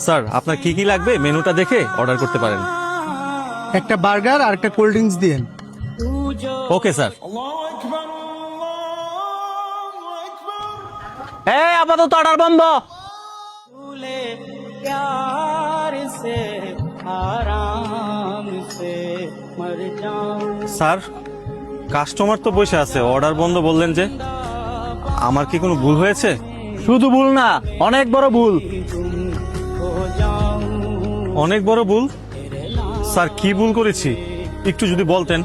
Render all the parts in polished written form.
Sir আপনার কি কি লাগবে মেনুটা দেখে অর্ডার করতে পারেন। একটা বার্গার আর একটা কোল্ড ড্রিঙ্কস দিয়েন। Okay sir. এই আপাতত অর্ডার বন্ধ। স্যার কাস্টমার তো বসে আছে, অর্ডার বন্ধ বললেন যে, আমার কি কোনো ভুল হয়েছে? শুধু ভুল না, অনেক বড় ভুল। অনেক বড় ভুল? স্যার কি ভুল করেছি একটু যদি বলতেন।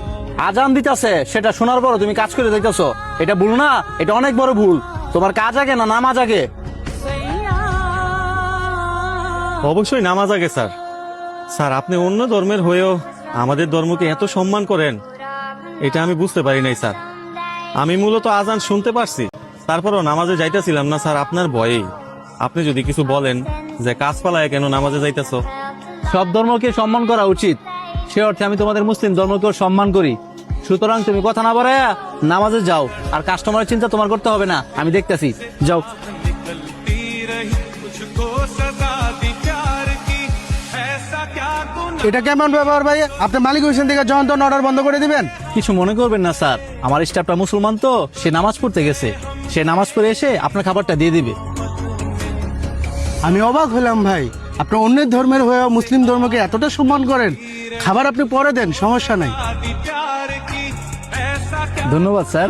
আজান দিতেছে, সেটা শোনার পর তুমি কাজ করে দেখতেছো, এটা ভুল না? এটা অনেক বড় ভুল। তোমার কাজ আগে না নামাজ আগে? অবশ্যই নামাজ আগে স্যার। স্যার আপনি অন্য ধর্মের হয়েও আমাদের ধর্মকে এত সম্মান করেন, এটা আমি বুঝতে পারি নাই স্যার। আমি মূলত আজান শুনতে পারছি, তারপরও নামাজে যাইতেছিলাম না স্যার আপনার ভয়েই। আপনি যদি কিছু বলেন যে কাজ পালায় কেন নামাজে যাইতেছ। সব ধর্মকে সম্মান করা উচিত, সে অর্থে আমি তোমাদের মুসলিম ধর্মকেও সম্মান করি। সুতরাং তুমি কথা না বাড়ায়া নামাজে যাও, আর কাস্টমারের চিন্তা তোমার করতে হবে না, আমি দেখতেছি। যাও। এটা কেমন ব্যবহার ভাই? আপনি মালিক হোসেন থেকে যখন তখন অর্ডার বন্ধ করে দিবেন? কিছু মনে করবেন না স্যার, আমার স্টাফটা মুসলমান তো, সে নামাজ পড়তে গেছে, সে নামাজ পড়ে এসে আপনার খাবারটা দিয়ে দিবে। আমি অবাক হলাম ভাই, আপনি অন্যের ধর্মের হয়েও মুসলিম ধর্মকে এতটা সম্মান করেন। খাবার আপনি পরে দেন, সমস্যা নাই। ধন্যবাদ স্যার।